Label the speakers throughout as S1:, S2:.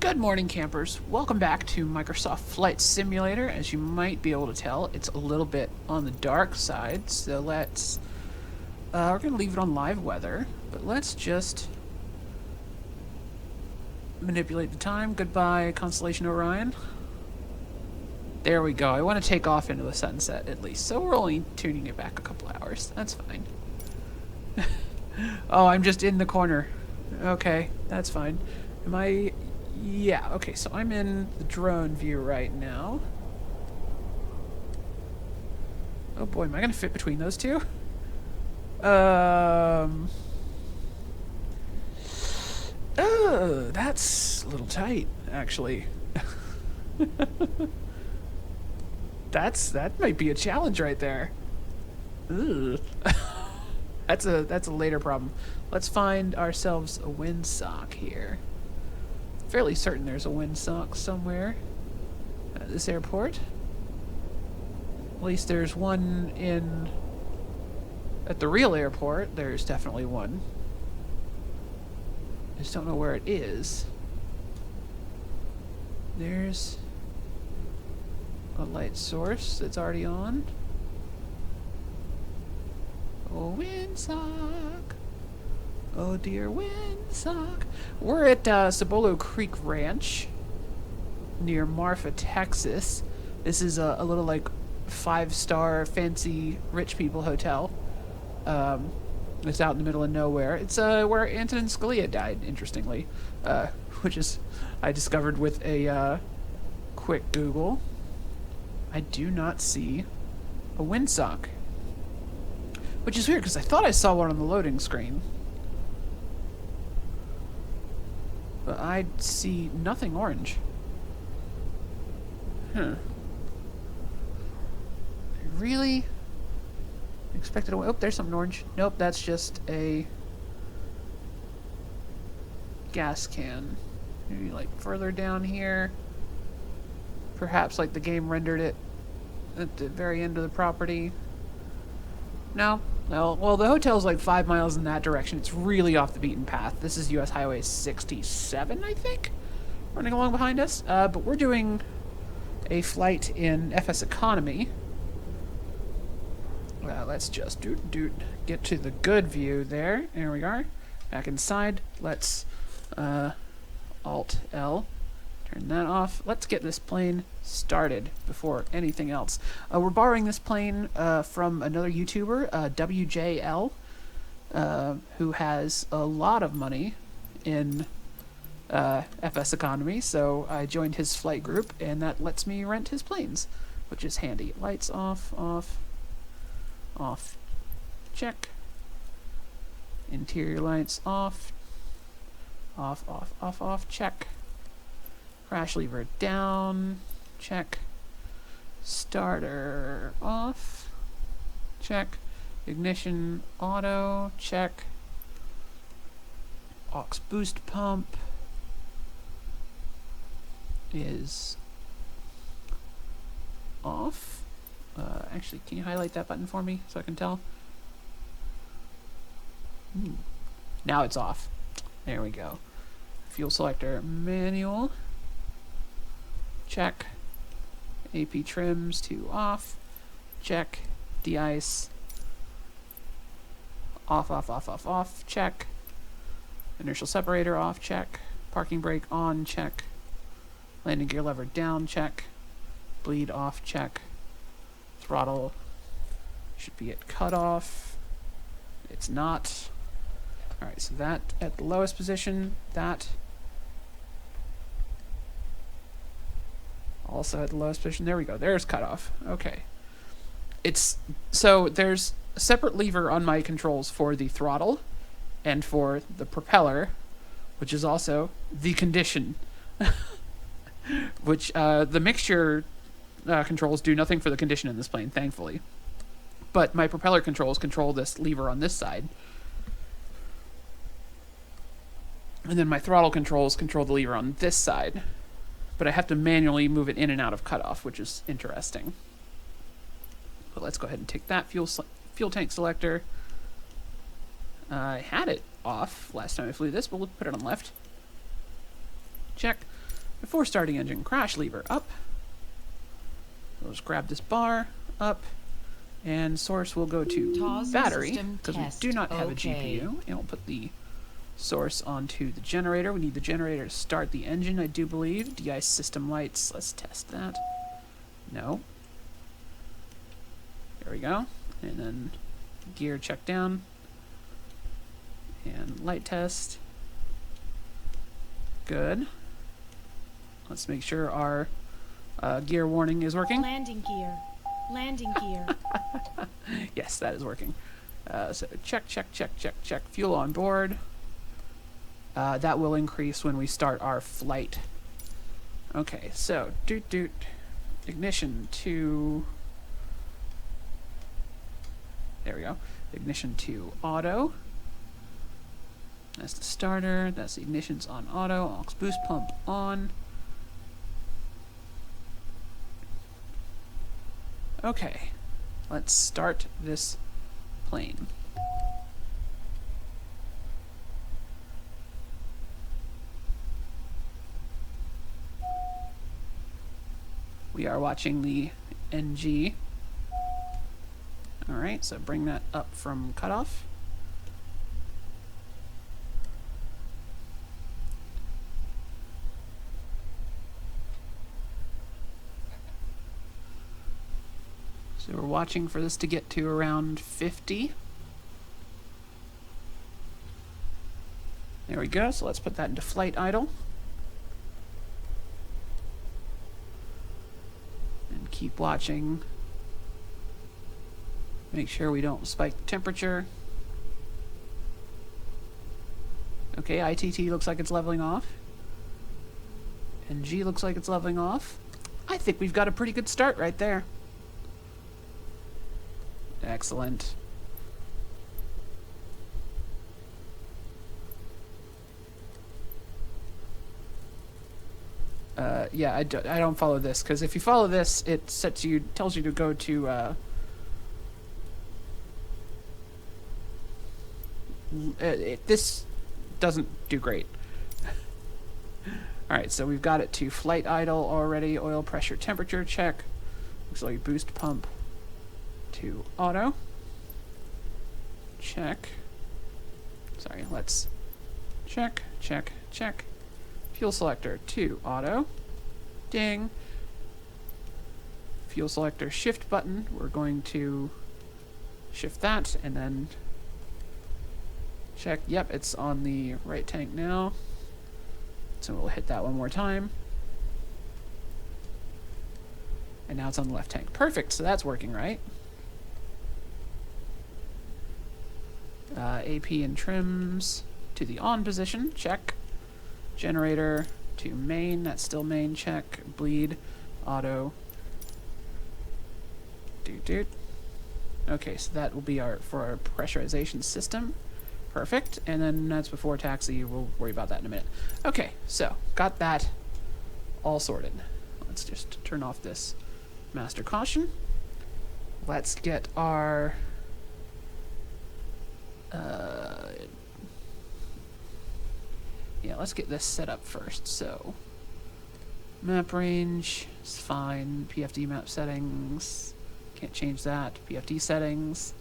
S1: Good morning, campers. Welcome back to Microsoft Flight Simulator. As you might be able to tell, it's a little bit on the dark side, so let's... we're going to leave it on live weather, but let's just manipulate the time. Goodbye, Constellation Orion. There we go. I want to take off into the sunset, at least, so we're only tuning it back a couple hours. That's fine. Oh, I'm just in the corner. Okay, that's fine. Am I... Yeah, okay, so I'm in the drone view right now. Oh boy, am I gonna fit between those two? Oh, that's a little tight, actually. That might be a challenge right there. Ugh. That's a later problem. Let's find ourselves a windsock here. Fairly certain there's a windsock somewhere at this airport. At least there's one at the real airport. There's definitely one. I just don't know where it is. There's a light source that's already on. Oh, windsock. Oh dear, windsock. We're at Cibolo Creek Ranch near Marfa, Texas. This is a little like 5-star fancy rich people hotel. It's out in the middle of nowhere. It's where Antonin Scalia died, interestingly, which is I discovered with a quick Google. I do not see a windsock, which is weird because I thought I saw one on the loading screen. But I see nothing orange. Huh. I really expected a... Oh, there's something orange. Nope, that's just a gas can. Maybe like further down here. Perhaps like the game rendered it at the very end of the property. No. Well, the hotel's like 5 miles in that direction. It's really off the beaten path. This is US Highway 67, I think, running along behind us. But we're doing a flight in FSEconomy. Let's just get to the good view there. There we are. Back inside. Let's Alt-L. Turn that off. Let's get this plane started before anything else. We're borrowing this plane from another YouTuber, WJL, who has a lot of money in FSEconomy, so I joined his flight group, and that lets me rent his planes, which is handy. Lights off, off, off, check. Interior lights off, off, off, off, off, check. Crash lever down, check. Starter off, check. Ignition auto, check. Aux boost pump is off. Actually, can you highlight that button for me so I can tell? Now it's off. There we go. Fuel selector manual. Check. AP trims to off. Check. De-ice. Off, off, off, off, off. Check. Inertial separator off. Check. Parking brake on. Check. Landing gear lever down. Check. Bleed off. Check. Throttle should be at cutoff. It's not. Alright, so that at the lowest position. That also at the lowest position. There we go. There's cutoff. Okay. So there's a separate lever on my controls for the throttle and for the propeller, which is also the condition. Which the mixture controls do nothing for the condition in this plane, thankfully. But my propeller controls control this lever on this side. And then my throttle controls control the lever on this side. But I have to manually move it in and out of cutoff, which is interesting. But let's go ahead and take that fuel tank selector. I had it off last time I flew this, but we'll put it on left. Check. Before starting engine, crash lever up. So let's grab this bar up, and source will go to battery because we do not have a GPU, and we'll put the source onto the generator. We need the generator to start the engine, I do believe. De-ice system lights. Let's test that. No. There we go. And then gear check down. And light test. Good. Let's make sure our gear warning is working.
S2: Landing gear. Landing gear.
S1: Yes, that is working. So check. Fuel on board. That will increase when we start our flight. Okay, so ignition to... There we go. Ignition to auto. That's the starter. That's the ignition's on auto. Aux boost pump on. Okay, let's start this plane. We are watching the NG. Alright, so bring that up from cutoff. So we're watching for this to get to around 50. There we go, so let's put that into flight idle. And keep watching. Make sure we don't spike the temperature. Okay, ITT looks like it's leveling off. And G looks like it's leveling off. I think we've got a pretty good start right there. Excellent. Yeah, I don't follow this, because if you follow this, it tells you to go to this doesn't do great. Alright, so we've got it to flight idle already. Oil pressure temperature check. Auxiliary boost pump to auto. Check. Sorry, let's check. Fuel selector to auto. Ding. Fuel selector shift button. We're going to shift that and then check. Yep, it's on the right tank now. So we'll hit that one more time. And now it's on the left tank. Perfect, so that's working right. AP and trims to the on position, check. Generator to main, that's still main, check. Bleed, auto. Okay, so that will be for our pressurization system. Perfect, and then that's before taxi. We'll worry about that in a minute. Okay, so got that all sorted. Let's just turn off this master caution. Let's get our yeah, let's get this set up first. So map range is fine. PFD map settings, can't change that. PFD settings.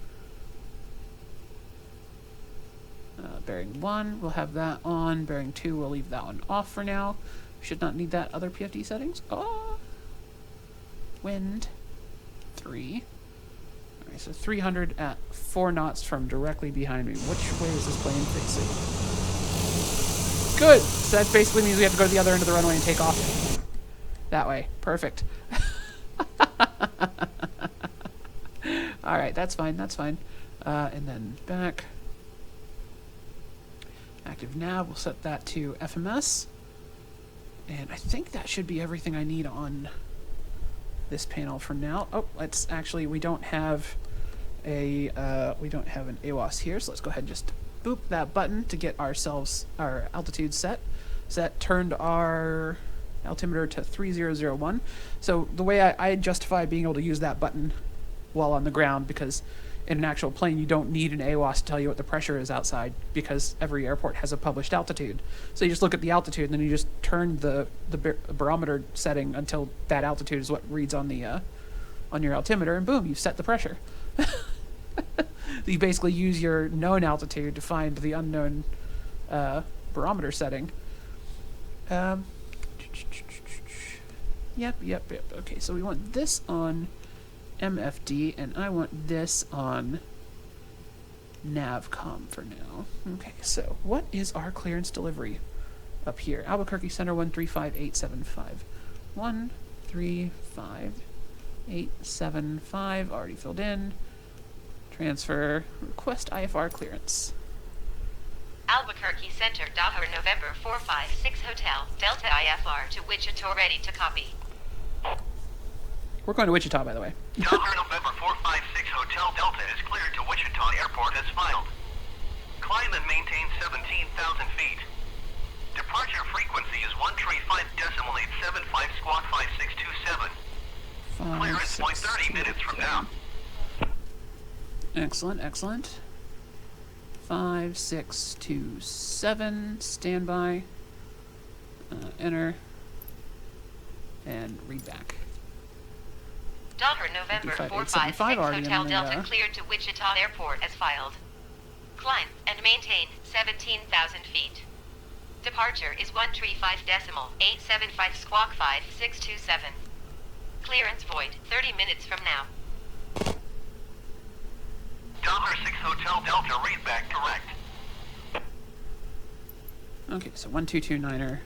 S1: Bearing 1, we'll have that on. Bearing 2, we'll leave that one off for now. Should not need that other PFD settings. Oh! Wind 3. Alright, so 300 at 4 knots from directly behind me. Which way is this plane facing? Good! So that basically means we have to go to the other end of the runway and take off. That way. Perfect. Alright, that's fine, that's fine. And then back. Active nav, we'll set that to FMS. And I think that should be everything I need on this panel for now. Oh, let's actually, we don't have an AWAS here, so let's go ahead and just boop that button to get ourselves our altitude set. So that turned our altimeter to 3001. So the way I justify being able to use that button while on the ground, because in an actual plane, you don't need an AWOS to tell you what the pressure is outside because every airport has a published altitude. So you just look at the altitude and then you just turn the barometer setting until that altitude is what reads on the on your altimeter, and boom, you've set the pressure. You basically use your known altitude to find the unknown barometer setting. Yep. Okay, so we want this on MFD, and I want this on Navcom for now. Okay, so what is our clearance delivery up here? Albuquerque Center 135875. 135875, already filled in. Transfer, request IFR clearance.
S3: Albuquerque Center, Dahmer, November 456 Hotel, Delta IFR to Wichita, ready to copy.
S1: We're going to Wichita, by the way.
S4: Dahmer, November 456 Hotel, Delta is cleared to Wichita Airport as filed. Climb and maintain 17,000 feet. Departure frequency is 135.875 squawk 5627. Clearance point 30 minutes from now.
S1: Excellent. 5627, standby, enter, and read back.
S3: Dahmer, November 456 Hotel Delta cleared to Wichita Airport as filed. Climb and maintain 17,000 feet. Departure is 135.875 squawk 5627. Clearance void 30 minutes from now.
S4: Dahmer 6 Hotel Delta, read back direct.
S1: Okay, so 1229er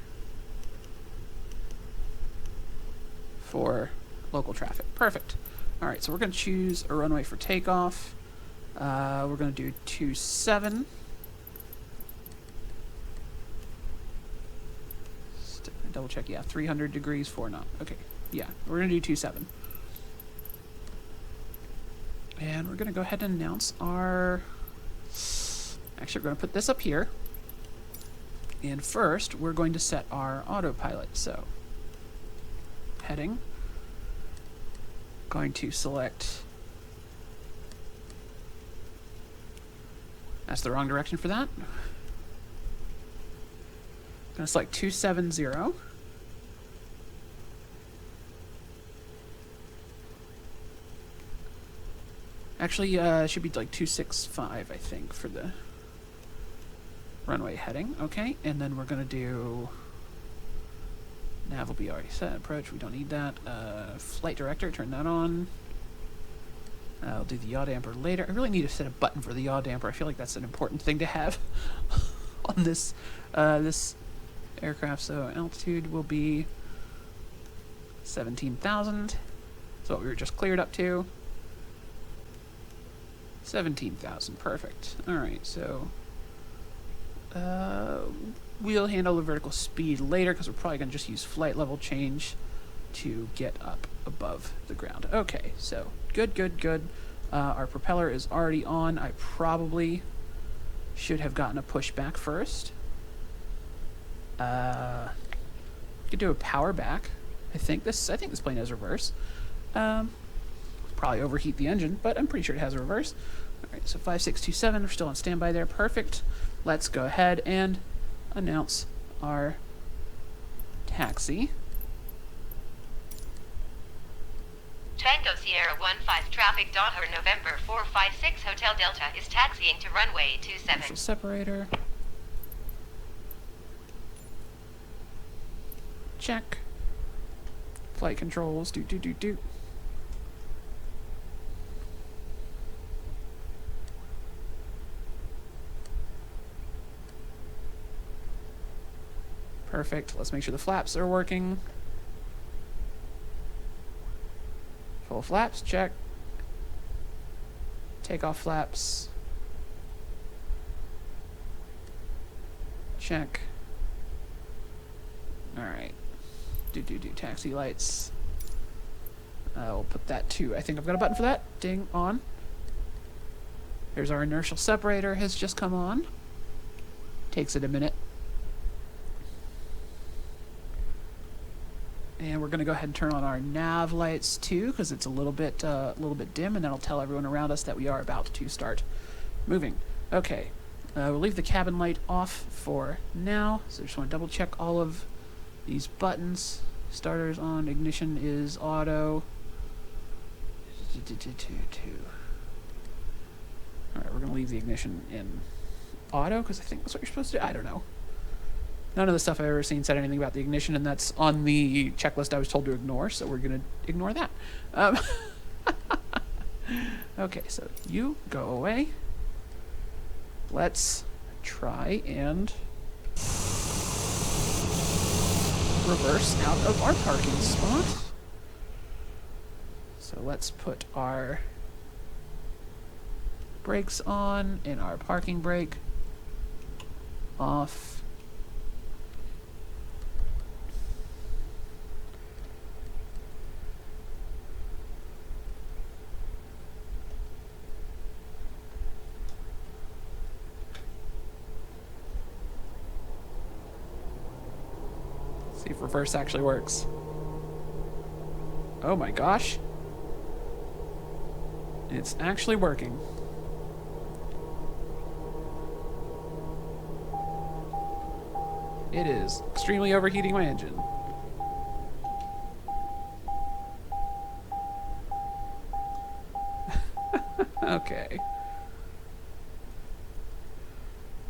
S1: for local traffic. Perfect. Alright, so we're going to choose a runway for takeoff. We're going to do 27. Double check, yeah, 300 degrees, 4 knot. Okay, yeah, we're going to do 27. And we're going to go ahead and announce our... Actually, we're going to put this up here. And first, we're going to set our autopilot. So, heading. Going to select... That's the wrong direction for that. Going to select 270. Actually, it should be like 265, I think, for the runway heading. Okay, and then we're going to do... Nav will be already set. Approach, we don't need that. Flight director, turn that on. I'll do the yaw damper later. I really need to set a button for the yaw damper. I feel like that's an important thing to have on this this aircraft. So altitude will be 17,000. That's what we were just cleared up to. 17,000, perfect. Alright, so we'll handle the vertical speed later because we're probably going to just use flight level change to get up above the ground. Okay, so good. Our propeller is already on. I probably should have gotten a push back first. Could do a power back. I think this plane has reverse. Probably overheat the engine, but I'm pretty sure it has a reverse. Alright, so 5627, we're still on standby there. Perfect. Let's go ahead and announce our taxi.
S3: Tango Sierra 15 traffic Dahmer, November 456 Hotel Delta is taxiing to runway 27.
S1: Initial separator. Check. Flight controls, do. Perfect. Let's make sure the flaps are working. Full flaps, check. Takeoff flaps. Check. Alright. Do. Taxi lights. We'll put that to, I think I've got a button for that. Ding, on. Here's our inertial separator has just come on. Takes it a minute. And we're going to go ahead and turn on our nav lights too, because it's a little bit dim, and that'll tell everyone around us that we are about to start moving. Okay, we'll leave the cabin light off for now. So just want to double check all of these buttons. Starters on, ignition is auto. Alright, we're going to leave the ignition in auto, because I think that's what you're supposed to do. I don't know. None of the stuff I've ever seen said anything about the ignition, and that's on the checklist I was told to ignore, so we're going to ignore that. Okay, so you go away. Let's try and reverse out of our parking spot. So let's put our brakes on and our parking brake off. See if reverse actually works. Oh my gosh. It's actually working. It is extremely overheating my engine. Okay.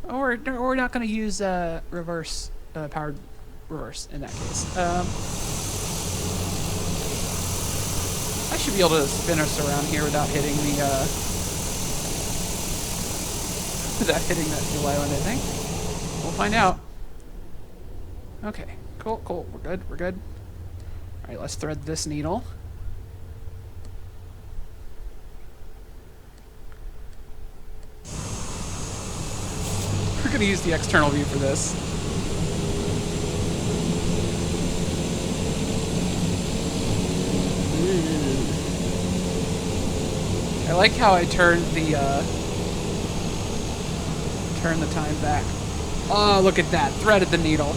S1: We're not going to use reverse powered reverse in that case. I should be able to spin us around here without hitting the without hitting that fuel island, I think. We'll find out. Okay, cool. We're good. All right, let's thread this needle. We're gonna use the external view for this. I like how I turned the time back. Oh, look at that! Threaded the needle.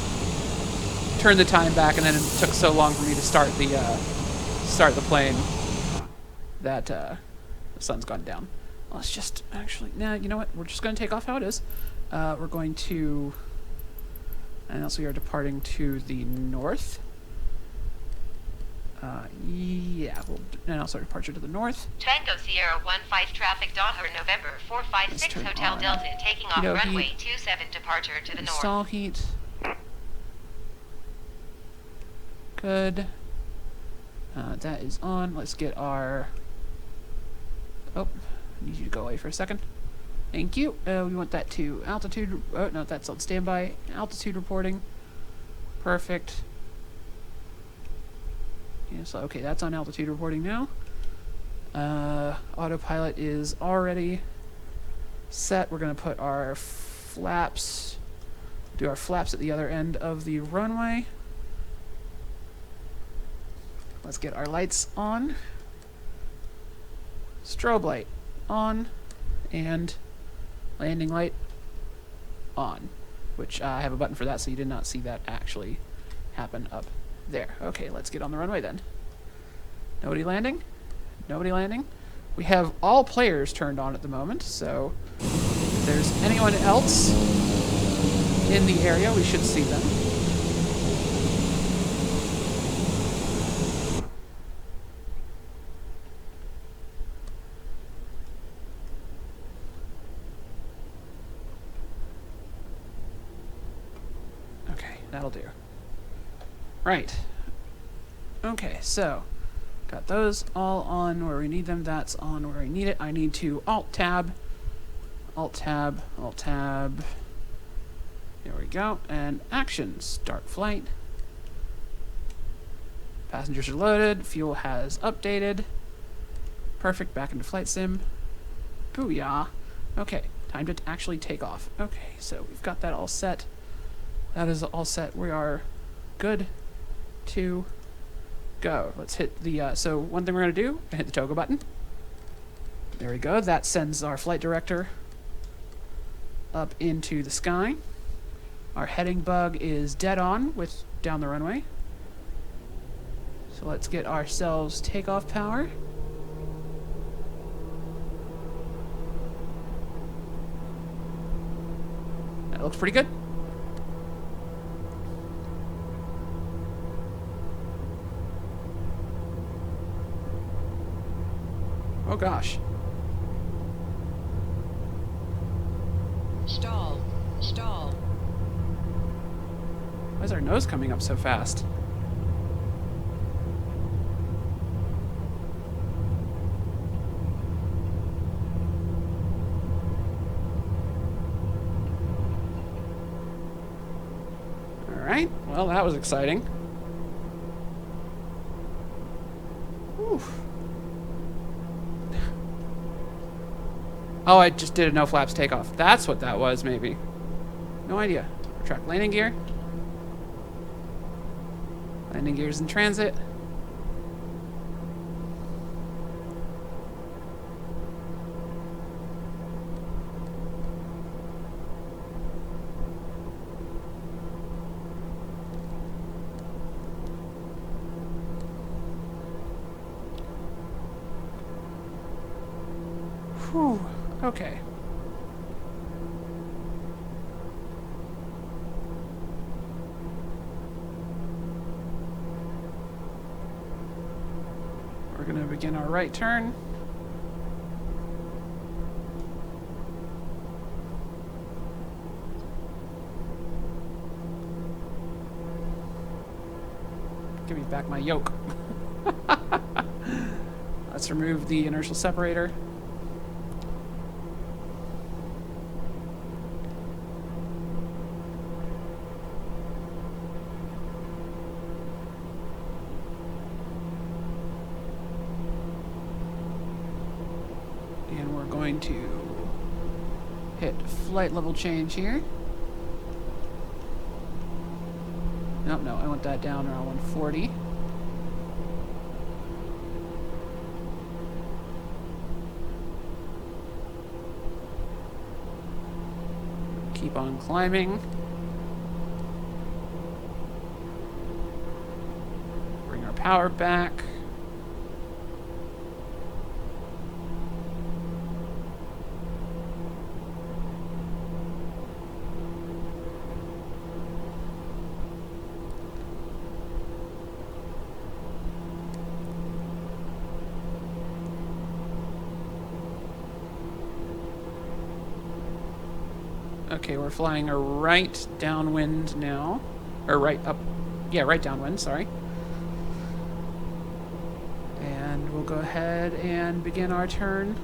S1: Turned the time back, and then it took so long for me to start the plane that the sun's gone down. Let's just actually, nah, you know what? We're just going to take off how it is. We're going to, and also we are departing to the north. Yeah, and also departure to the north.
S3: Tango Sierra 15 traffic Daughter November 456 Hotel Delta taking off runway 27 departure to the north.
S1: Install heat. Good. That is on. Let's get our... Oh, I need you to go away for a second. Thank you. We want that to altitude... Oh, no, that's on standby. Altitude reporting. Perfect. Yeah, so, okay, that's on altitude reporting now. Autopilot is already set. We're going to put our flaps... Do our flaps at the other end of the runway. Let's get our lights on. Strobe light on. And landing light on. Which I have a button for that, so you did not see that actually happen up there. Okay, let's get on the runway then. Nobody landing? Nobody landing? We have all players turned on at the moment, so if there's anyone else in the area, we should see them. That'll do. Right. Okay, so got those all on where we need them. That's on where I need it. I need to Alt-Tab. Alt-Tab. Alt-Tab. There we go. And action. Start flight. Passengers are loaded. Fuel has updated. Perfect. Back into flight sim. Booyah. Okay. Time to actually take off. Okay, so we've got that all set. That is all set. We are good to go. Let's hit the, so one thing we're going to do, hit the toggle button. There we go. That sends our flight director up into the sky. Our heading bug is dead on with down the runway. So let's get ourselves takeoff power. That looks pretty good. Oh gosh.
S5: Stall. Stall.
S1: Why is our nose coming up so fast? Alright, well that was exciting. Whew. Oh, I just did a no flaps takeoff. That's what that was, maybe. No idea. Retract landing gear. Landing gear's in transit. Whew. Okay. We're going to begin our right turn. Give me back my yoke. Let's remove the inertial separator. And we're going to hit flight level change here. Nope, no, I want that down around 140. Keep on climbing. Bring our power back. Okay, we're flying a right downwind now. Or right up. Yeah, right downwind, sorry. And we'll go ahead and begin our turn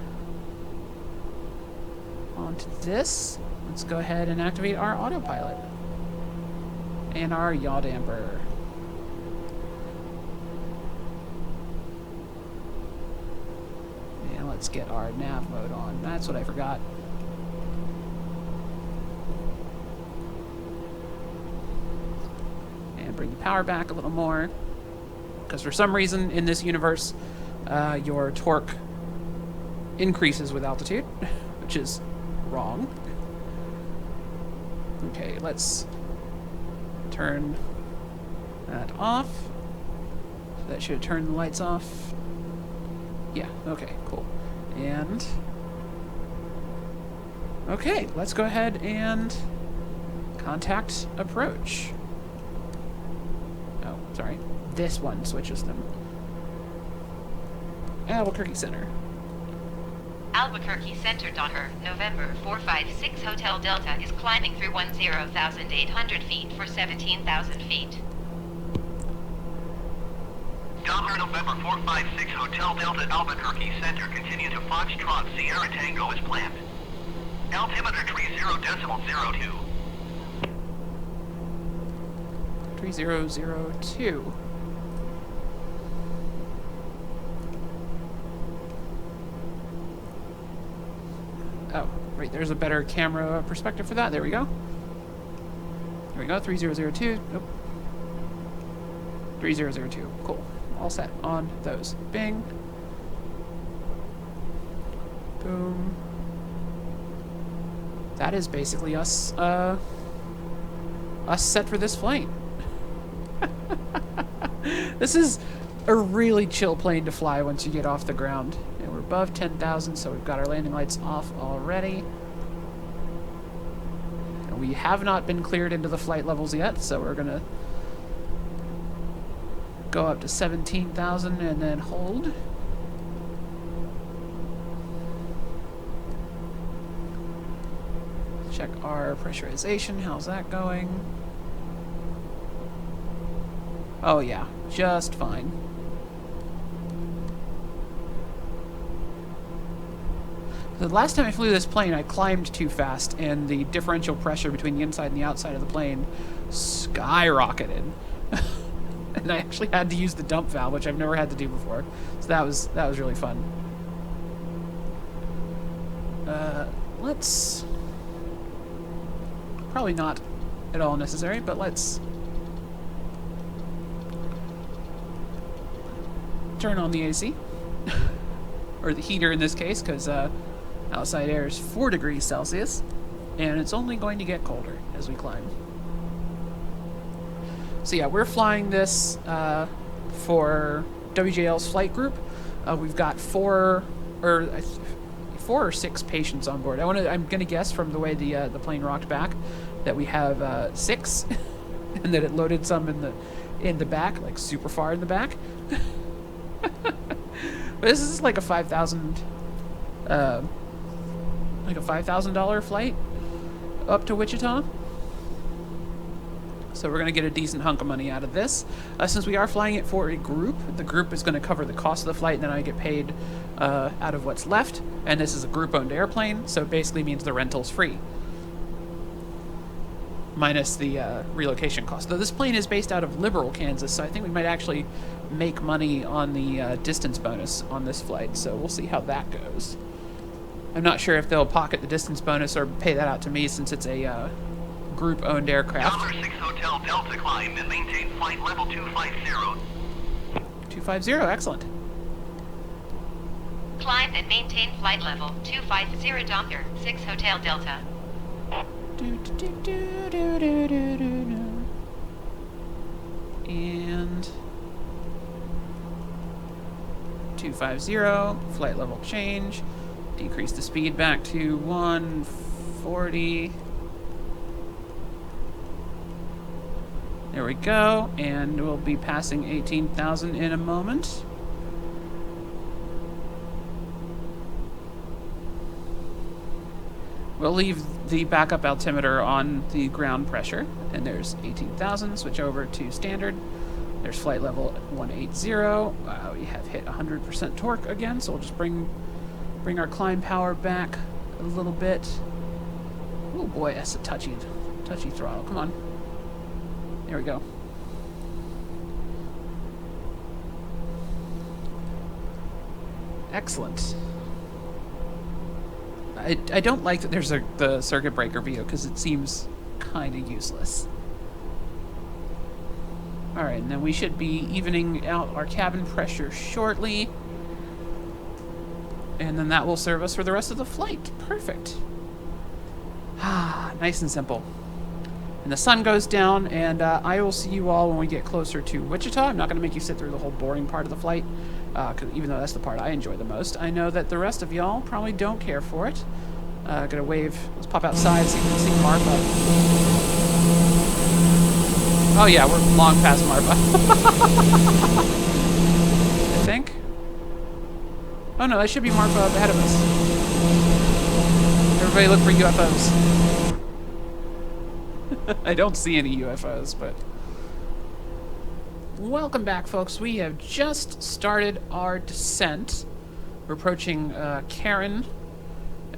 S1: onto this. Let's go ahead and activate our autopilot. And our yaw damper. And let's get our nav mode on. That's what I forgot. Bring the power back a little more, because for some reason in this universe your torque increases with altitude, which is wrong. Okay, let's turn that off. So that should turn the lights off. Yeah, okay, cool. And okay, let's go ahead and contact approach. Sorry, this one switches them. Albuquerque Center.
S3: Albuquerque Center, Docker, November 456 Hotel Delta is climbing through 10,800 feet for 17,000 feet.
S4: Docker, November 456 Hotel Delta, Albuquerque Center, continue to Foxtrot Sierra Tango as planned. Altimeter 30.02.
S1: 3002. Oh, right, there's a better camera perspective for that. There we go. There we go, 3002. Nope. 3002. Cool. All set on those. Bing. Boom. That is basically us set for this flight. This is a really chill plane to fly once you get off the ground. And we're above 10,000, so we've got our landing lights off already. And we have not been cleared into the flight levels yet, so we're gonna go up to 17,000 and then hold. Check our pressurization. How's that going? Oh yeah, just fine. The last time I flew this plane, I climbed too fast, and the differential pressure between the inside and the outside of the plane skyrocketed. And I actually had to use the dump valve, which I've never had to do before. So that was really fun. Let's... Probably not at all necessary, but let's turn on the AC. Or the heater in this case, because outside air is 4 degrees Celsius, and it's only going to get colder as we climb. So yeah, we're flying this for WJL's flight group. We've got 4 or 6 patients on board. I'm gonna guess from the way the plane rocked back that we have 6, and that it loaded some in the back, like super far in the back. But this is like a $5,000 flight up to Wichita. So we're going to get a decent hunk of money out of this. Since we are flying it for a group, the group is going to cover the cost of the flight, and then I get paid out of what's left. And this is a group-owned airplane, so it basically means the rental's free. Minus the relocation cost. Though this plane is based out of Liberal, Kansas, so I think we might actually make money on the distance bonus on this flight. So we'll see how that goes. I'm not sure if they'll pocket the distance bonus or pay that out to me, since it's a group-owned aircraft.
S4: $6 Hotel Delta climb and maintain flight level 250.
S1: 250, excellent.
S3: Climb and maintain flight level 250 Doppler 6 Hotel Delta.
S1: And 250, flight level change. Decrease the speed back to 140. There we go, and we'll be passing 18,000 in a moment. We'll leave the backup altimeter on the ground pressure, and there's 18,000. Switch over to standard. There's flight level 180. We have hit 100% torque again, so we'll just bring our climb power back a little bit. Oh boy, that's a touchy throttle. Come on. There we go. Excellent. I don't like that there's the circuit breaker view, because it seems kind of useless. Alright, and then we should be evening out our cabin pressure shortly. And then that will serve us for the rest of the flight. Perfect. Ah, nice and simple. And the sun goes down, and I will see you all when we get closer to Wichita. I'm not going to make you sit through the whole boring part of the flight, even though that's the part I enjoy the most. I know that the rest of y'all probably don't care for it. Gonna wave. Let's pop outside, see if we can see Marfa. Oh yeah, we're long past Marfa. I think. Oh no, that should be Marfa up ahead of us. Everybody look for UFOs. I don't see any UFOs, but... Welcome back, folks. We have just started our descent. We're approaching Karen,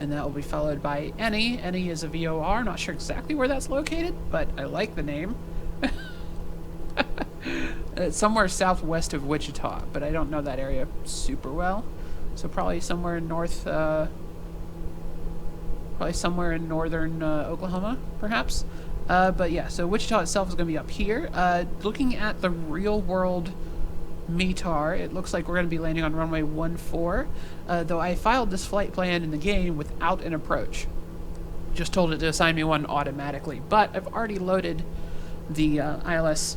S1: and that will be followed by Eni. Eni is a VOR. Not sure exactly where that's located, but I like the name. It's somewhere southwest of Wichita, but I don't know that area super well. So probably somewhere in northern Oklahoma, perhaps. But yeah, so Wichita itself is going to be up here. Looking at the real-world METAR, it looks like we're going to be landing on runway 14, though I filed this flight plan in the game without an approach. Just told it to assign me one automatically, but I've already loaded the ILS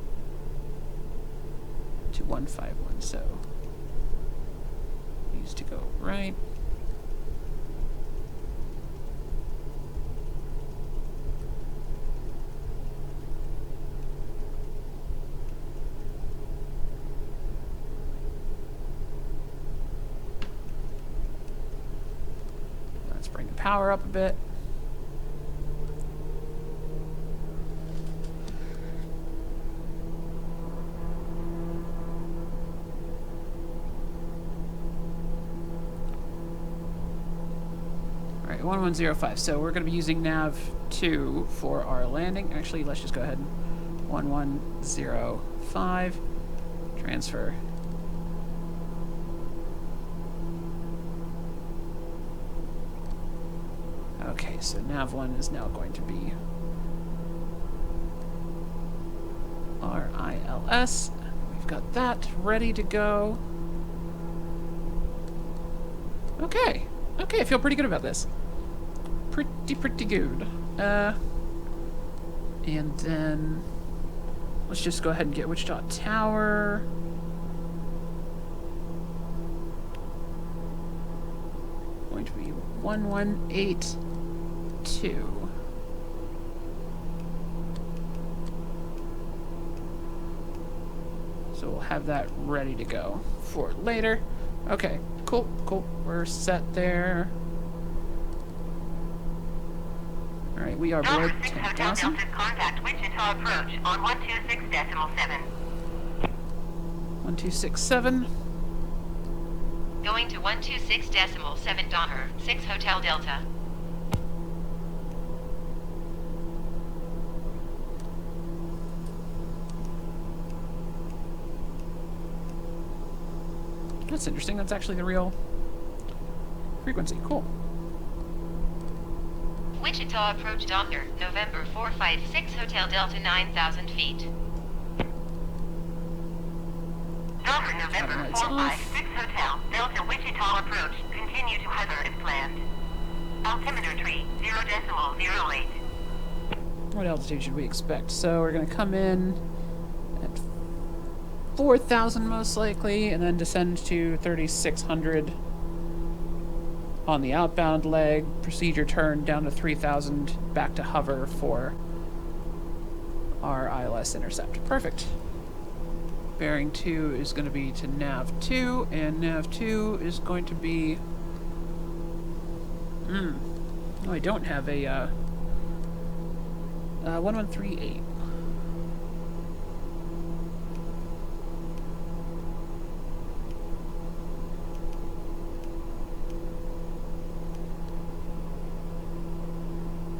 S1: 2151, so needs to go right. Let's bring the power up a bit. All right, 1105. So we're going to be using nav 2 for our landing. Actually, let's just go ahead and 1105 transfer. Okay, so nav 1 is now going to be our ILS. We've got that ready to go. Okay. Okay, I feel pretty good about this. Pretty good. And then let's just go ahead and get Wichita Tower. Going to be 1182. So we'll have that ready to go for later. Okay, cool. We're set there. All right, we are below 10,000.
S3: Contact Wichita approach on 126.7.
S1: 1267.
S3: Going to 126.7 Donner, 6 Hotel Delta.
S1: That's interesting. That's actually the real frequency. Cool.
S3: Wichita approach Donner, November 456 Hotel Delta 9,000 feet. Donner, November 456 Hotel Delta Wichita approach. Continue to hover as planned. Altimeter tree 0.08.
S1: What altitude should we expect? So we're going to come in at 4,000 most likely, and then descend to 3,600 on the outbound leg. Procedure turn down to 3,000, back to hover for our ILS intercept. Perfect. Bearing 2 is going to be to nav 2, and nav 2 is going to be... Oh, I don't have a 1138.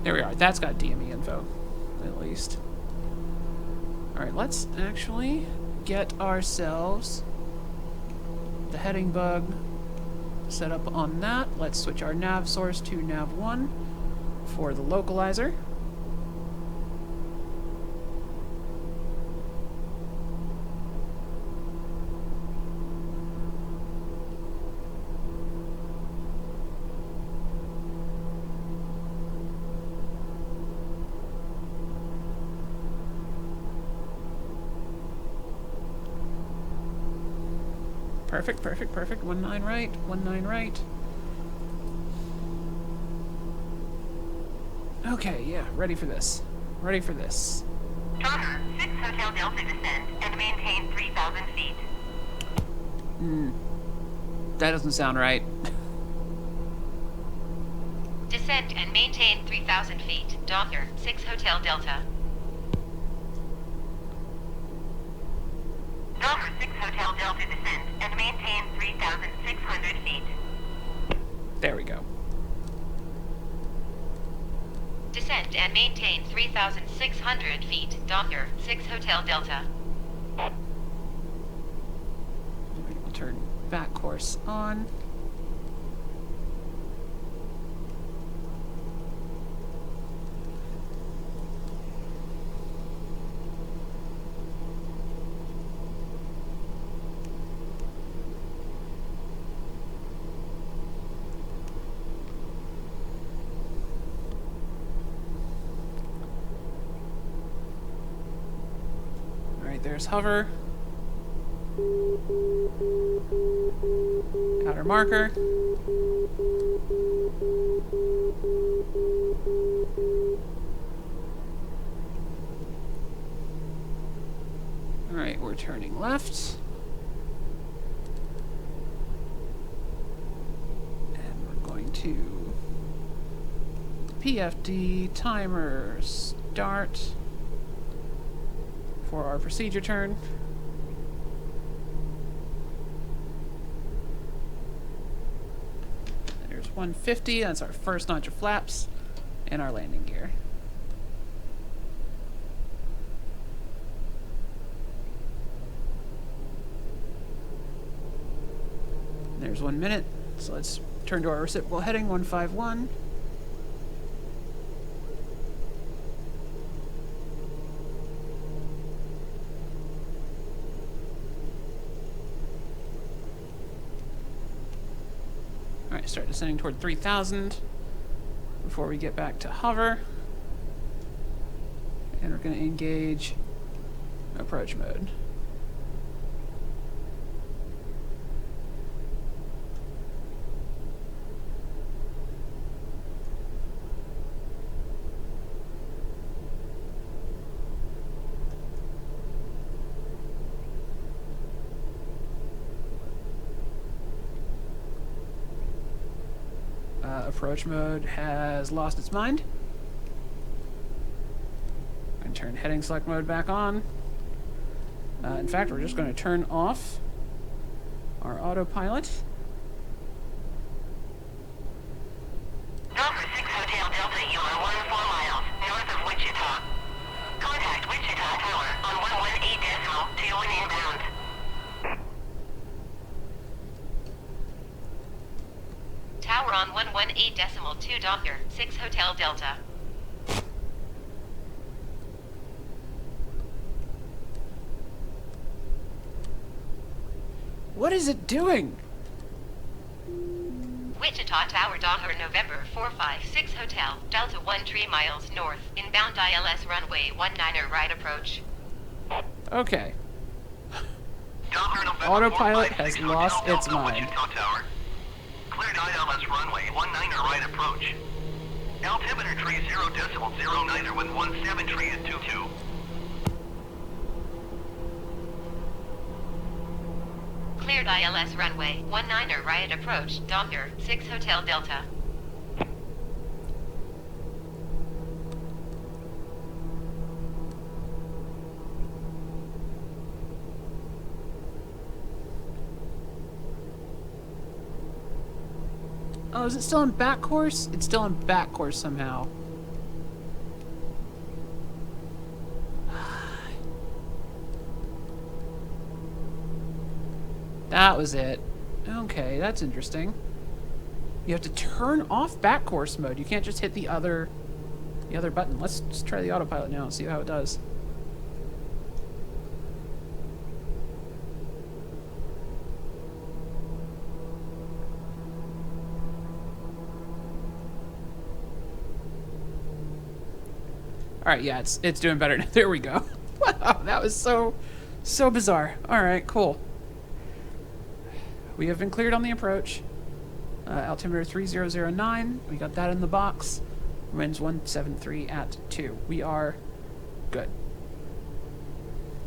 S1: There we are. That's got DME info, at least. Alright, let's actually get ourselves the heading bug set up on that. Let's switch our nav source to nav 1 for the localizer. Perfect. 19 right, 19 right. Okay, yeah, ready for this.
S3: Donner, 6 Hotel Delta descend and maintain 3,000 feet.
S1: That doesn't sound right.
S3: Descend and maintain 3,000 feet. Donner, 6 Hotel Delta. Donner 6 Hotel Delta descend and maintain 3,600 feet.
S1: There we go.
S3: Descend and maintain 3,600 feet. Donner 6 Hotel Delta.
S1: We'll turn back course on. There's hover. Outer marker. Alright, we're turning left. And we're going to PFD timer start for our procedure turn. There's 150, that's our first notch of flaps, and our landing gear. There's 1 minute, so let's turn to our reciprocal heading, 151. Alright, start descending toward 3,000 before we get back to hover. And we're going to engage approach mode. Approach mode has lost its mind. And turn heading select mode back on. In fact, we're just going to turn off our autopilot.
S3: Number 6 Hotel Delta, you are 14 miles north of Wichita. Contact Wichita Tower on 118.21 inbound. Tower on 118.2 Docker, 6 Hotel Delta.
S1: What is it doing?
S3: Wichita Tower Docker November 456 Hotel, Delta 13 miles north, inbound ILS runway 19er right approach.
S1: Okay.
S4: Docker November
S1: Autopilot
S4: 456
S1: has
S4: Hotel
S1: lost its
S4: Delta,
S1: mind.
S4: Wichita Tower. Cleared ILS runway 19er right approach. Altimeter tree 0.09er with 17 tree is 22.
S3: Cleared ILS runway 19er right approach, Docker 6 Hotel Delta.
S1: Oh, is it still in back course? It's still in back course somehow. That was it. Okay, that's interesting. You have to turn off back course mode. You can't just hit the other button. Let's just try the autopilot now and see how it does. Alright, yeah, it's doing better now. There we go. Wow, that was so bizarre. Alright, cool. We have been cleared on the approach. Altimeter 3009. We got that in the box. Winds 173 at 2. We are good.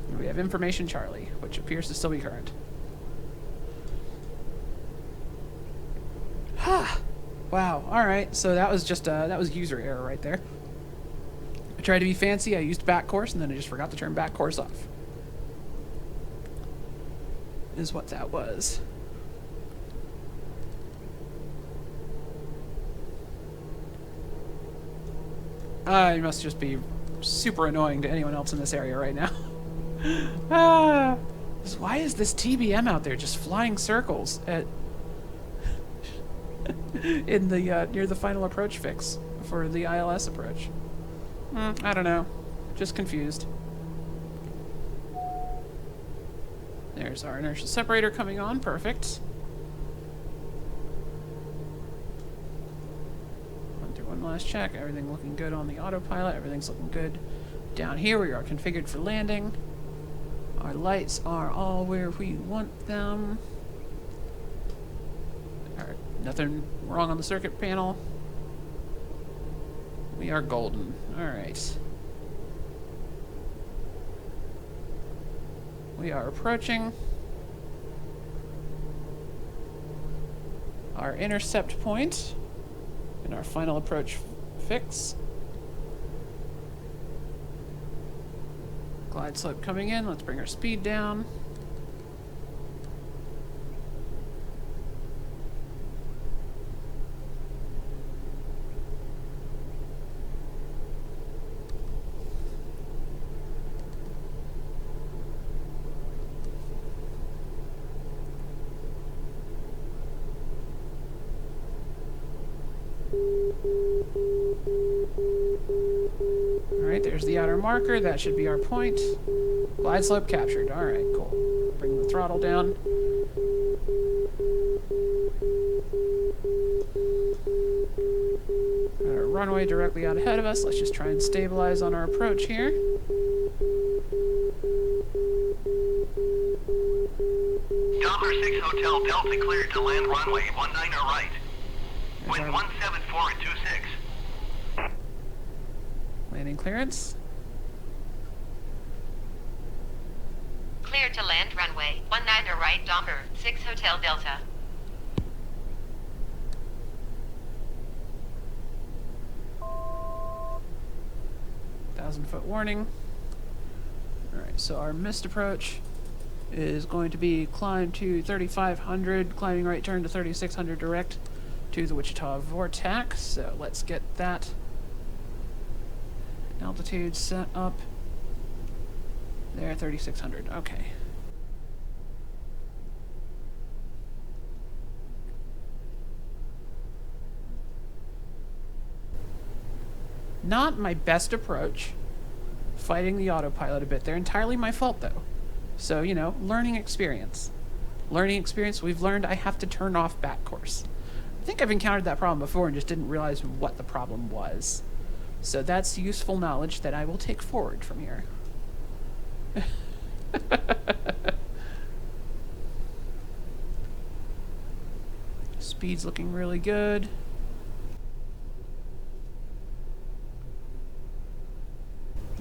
S1: And we have information Charlie, which appears to still be current. Ha! Wow, alright, so that was just that was user error right there. I tried to be fancy, I used back course, and then I just forgot to turn back course off. Is what that was. It must just be super annoying to anyone else in this area right now. Why is this TBM out there just flying circles at in the near the final approach fix for the ILS approach? I don't know. Just confused. There's our inertial separator coming on. Perfect. One last check. Everything looking good on the autopilot. Everything's looking good down here. We are configured for landing. Our lights are all where we want them. Alright, nothing wrong on the circuit panel. We are golden. Alright. We are approaching our intercept point in our final approach fix. Glide slope coming in. Let's bring our speed down. Alright, there's the outer marker. That should be our point. Glide slope captured. Alright, cool. Bring the throttle down. Got our runway directly out ahead of us. Let's just try and stabilize on our approach here.
S4: Dollar 6 Hotel Delta cleared to land runway 19 right. Wind 174 at 26.
S1: Landing clearance.
S3: Clear to land runway 19 right, Docker 6 Hotel Delta.
S1: Foot warning. Alright, so our missed approach is going to be climb to 3500, climbing right turn to 3600 direct to the Wichita Vortex. So let's get that altitude set up. There, 3600. Okay. Not my best approach. Fighting the autopilot a bit there. Entirely my fault, though. So, you know, learning experience. Learning experience, we've learned I have to turn off back course. I think I've encountered that problem before and just didn't realize what the problem was. So that's useful knowledge that I will take forward from here. Speed's looking really good.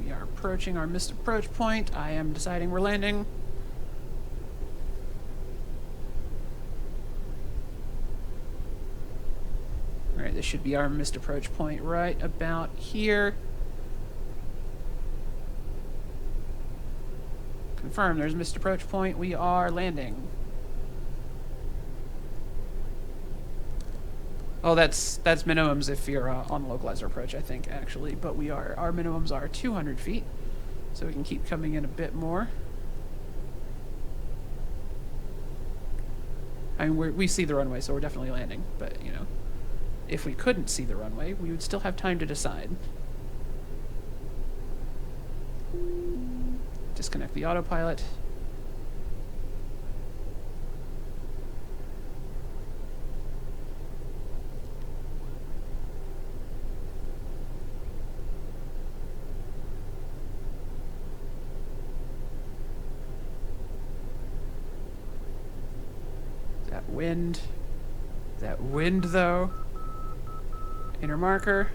S1: We are approaching our missed approach point. I am deciding we're landing. Alright, this should be our missed approach point right about here. Confirm, there's missed approach point. We are landing. Oh, that's minimums if you're on localizer approach, I think, actually. But our minimums are 200 feet, so we can keep coming in a bit more. I mean, we see the runway, so we're definitely landing. But, you know, if we couldn't see the runway, we would still have time to decide. Disconnect the autopilot. That wind, though. Inner marker.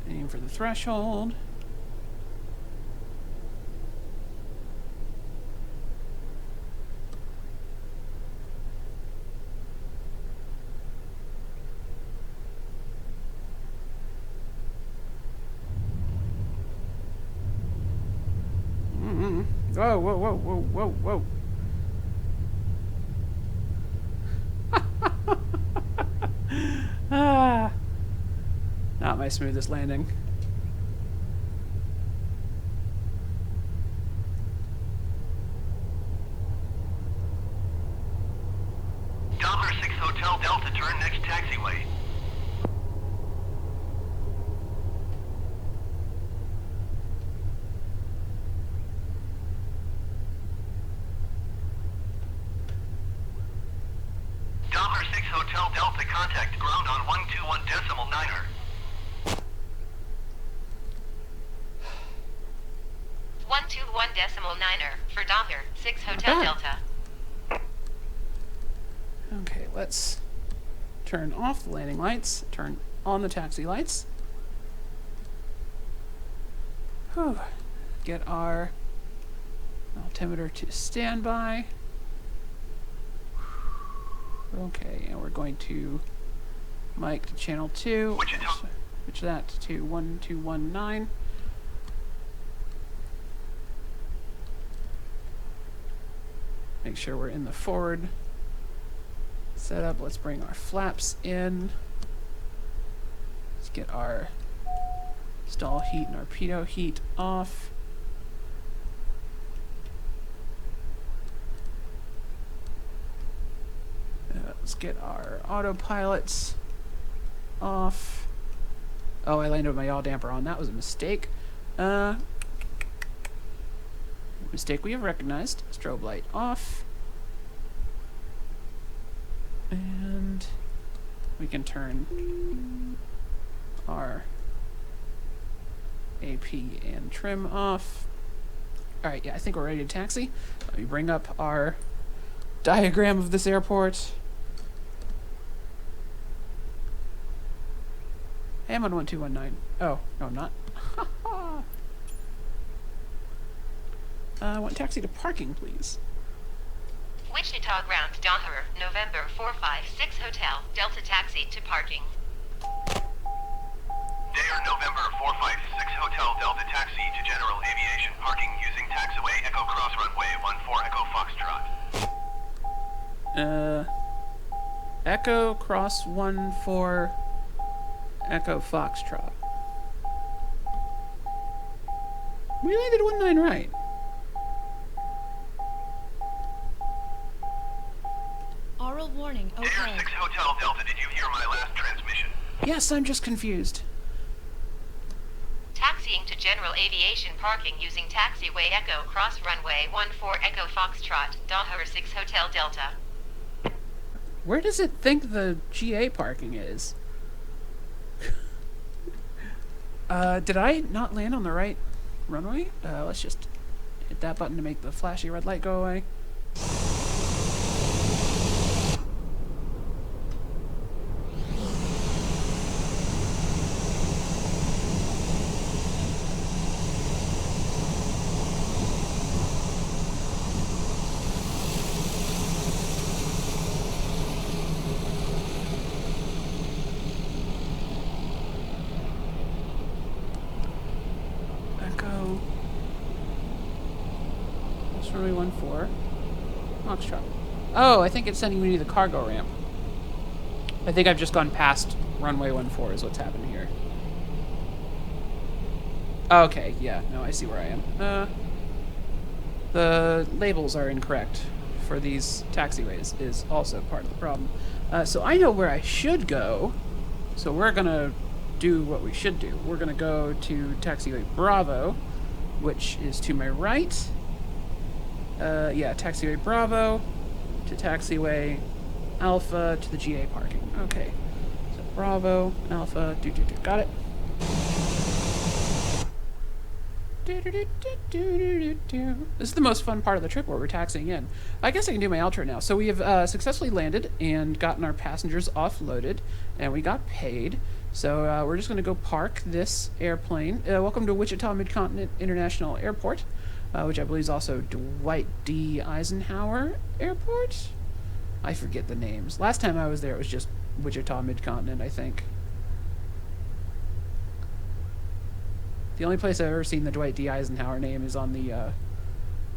S1: Aim for the threshold. Whoa, whoa, whoa, whoa, whoa, whoa. Ah, not my smoothest landing.
S4: Dollar 6 Hotel Delta, turn next taxiway. Hotel Delta, contact ground on 121.9er.
S3: 121.9er for Docker 6 Hotel Delta.
S1: Okay, let's turn off the landing lights, turn on the taxi lights. Whew. Get our altimeter to standby. Okay, and we're going to mic to channel 2. Switch that to 1219. Make sure we're in the forward setup. Let's bring our flaps in. Let's get our stall heat and our pitot heat off. Let's get our autopilots off. Oh, I landed with my yaw damper on. That was a mistake. Mistake we have recognized. Strobe light off. And we can turn our AP and trim off. Alright, yeah, I think we're ready to taxi. Let me bring up our diagram of this airport. Hey, I'm on 1219. Oh, no, I'm not. I want taxi to parking, please.
S3: Wichita ground, Docker, November 456 Hotel, Delta taxi to parking.
S4: Dayer November 456 Hotel Delta taxi to general aviation parking using taxiway Echo Cross runway 14 Echo Foxtrot.
S1: Echo Cross 14 Echo Foxtrot. We landed 19 right.
S2: Oral warning, okay.
S4: Dayer 6 Hotel Delta, did you hear my last transmission?
S1: Yes, I'm just confused.
S3: Taxiing to general aviation parking using taxiway Echo Cross runway 14 Echo Foxtrot, Docker 6 Hotel Delta.
S1: Where does it think the GA parking is? Did I not land on the right runway? Let's just hit that button to make the flashy red light go away. Runway 14. Foxtrot. Oh, I think it's sending me to the cargo ramp. I think I've just gone past runway 14 is what's happened here. Okay, yeah, no, I see where I am. The labels are incorrect for these taxiways is also part of the problem. So I know where I should go. So we're gonna do what we should do. We're gonna go to taxiway Bravo, which is to my right. Yeah, taxiway Bravo to taxiway Alpha to the GA parking. Okay. So Bravo, Alpha, got it. This is the most fun part of the trip where we're taxiing in. I guess I can do my outro now. So we have successfully landed and gotten our passengers offloaded, and we got paid. So we're just going to go park this airplane. Welcome to Wichita Mid-Continent International Airport, which I believe is also Dwight D. Eisenhower Airport? I forget the names. Last time I was there, it was just Wichita Mid-Continent, I think. The only place I've ever seen the Dwight D. Eisenhower name is on the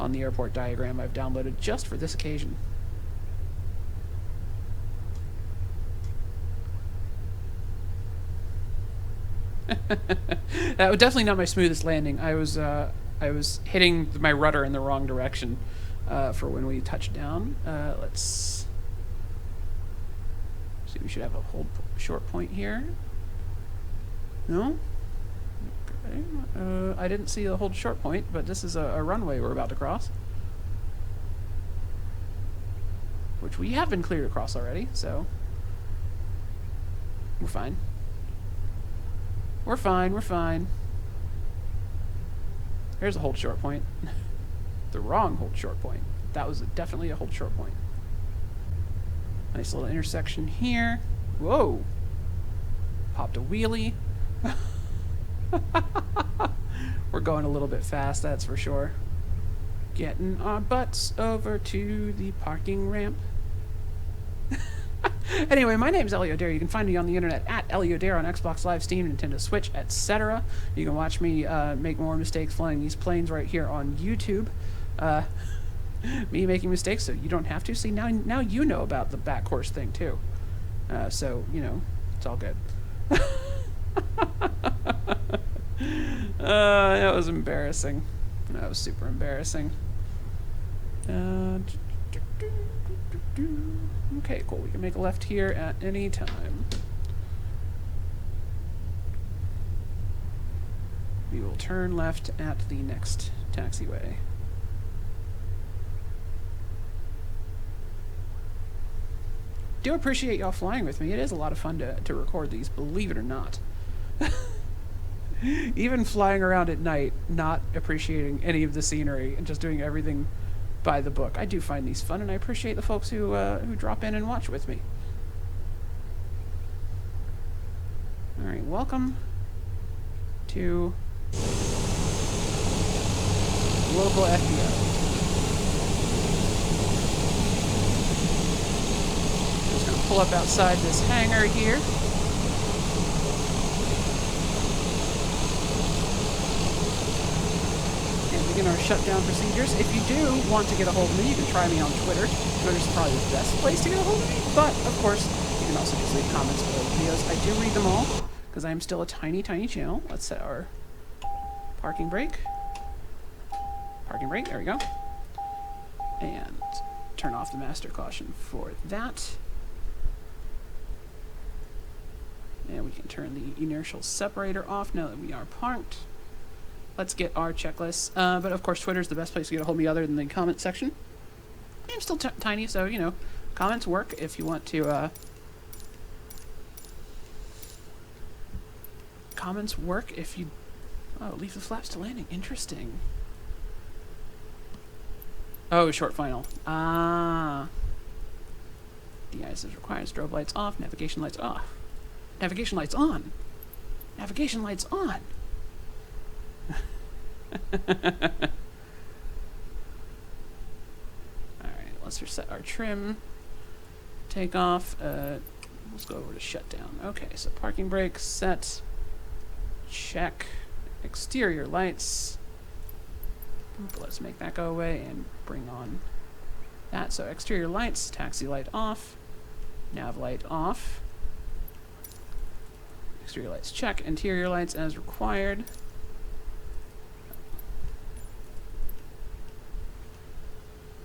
S1: airport diagram I've downloaded just for this occasion. That was definitely not my smoothest landing. I was hitting my rudder in the wrong direction for when we touched down. Let's see. We should have a hold short point here. No. Okay. I didn't see a hold short point, but this is a runway we're about to cross, which we have been cleared across already. So We're fine. We're fine, we're fine. Here's a hold short point. The wrong hold short point. That was definitely a hold short point. Nice little intersection here. Whoa! Popped a wheelie. We're going a little bit fast, that's for sure. Getting our butts over to the parking ramp. Anyway, my name's Eliodare. You can find me on the internet at Eliodare on Xbox Live, Steam, Nintendo Switch, etc. You can watch me make more mistakes flying these planes right here on YouTube. Me making mistakes, so you don't have to. See, now you know about the back course thing too. So you know, it's all good. That was embarrassing. That was super embarrassing. Okay, cool. We can make a left here at any time. We will turn left at the next taxiway. Do appreciate y'all flying with me. It is a lot of fun to record these, believe it or not. Even flying around at night, not appreciating any of the scenery and just doing everything by the book. I do find these fun, and I appreciate the folks who drop in and watch with me. All right, welcome to local FBO. Just gonna pull up outside this hangar here. Begin our shutdown procedures. If you do want to get a hold of me, you can try me on Twitter. Twitter's probably the best place to get a hold of me, but of course, you can also just leave comments below videos. I do read them all, because I am still a tiny, tiny channel. Let's set our parking brake. Parking brake, there we go. And turn off the master caution for that. And we can turn the inertial separator off now that we are parked. Let's get our checklist. But of course, Twitter's the best place to get a hold of me other than the comment section. I'm still tiny, so, you know, comments work if you want to, comments work if you... Oh, leave the flaps to landing. Interesting. Oh, short final. Ah. De-ice is required. Strobe lights off. Navigation lights off. Navigation lights on. Navigation lights on. Alright, let's reset our trim. Take off. Let's go over to shutdown. Okay, so parking brake set. Check. Exterior lights. Let's make that go away and bring on that. So exterior lights, taxi light off, nav light off. Exterior lights check, interior lights as required.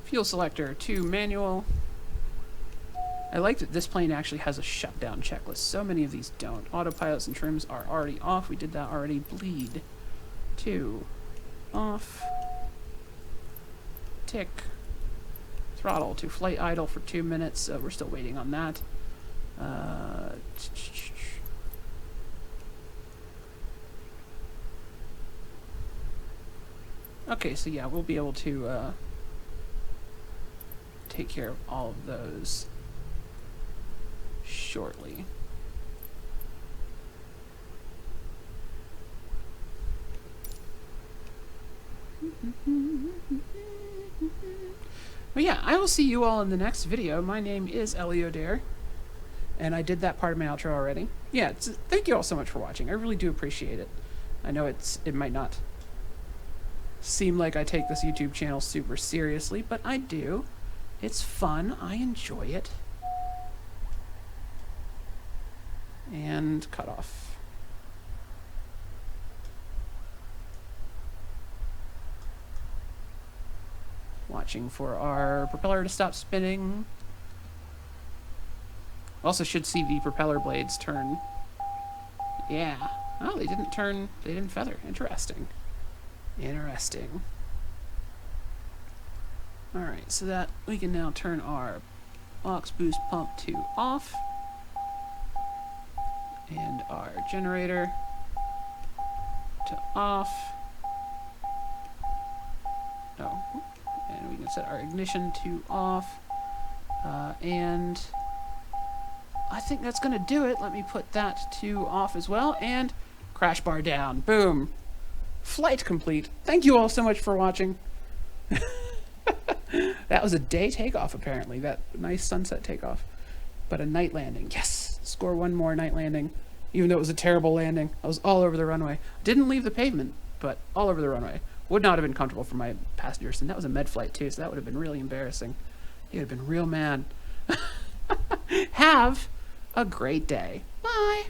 S1: Fuel selector to manual. I like that this plane actually has a shutdown checklist. So many of these don't. Autopilots and trims are already off. We did that already. Bleed. 2. Off. Tick. Throttle to flight idle for 2 minutes. We're still waiting on that. Okay, so yeah, we'll be able to take care of all of those shortly. But yeah, I will see you all in the next video. My name is Eliodare, and I did that part of my outro already. Yeah, thank you all so much for watching. I really do appreciate it. I know it might not seem like I take this YouTube channel super seriously, but I do. It's fun. I enjoy it. And cut off. Watching for our propeller to stop spinning. Also should see the propeller blades turn. Yeah. Oh, they didn't turn. They didn't feather. Interesting. Interesting. Alright, so that we can now turn our aux boost pump to off. And our generator to off. Oh, and we can set our ignition to off. And I think that's going to do it. Let me put that to off as well. And crash bar down. Boom. Flight complete. Thank you all so much for watching. That was a day takeoff, apparently. That nice sunset takeoff. But a night landing. Yes! Score one more night landing. Even though it was a terrible landing. I was all over the runway. Didn't leave the pavement, but all over the runway. Would not have been comfortable for my passengers. And that was a Medflight, too, so that would have been really embarrassing. He would have been real mad. Have a great day. Bye!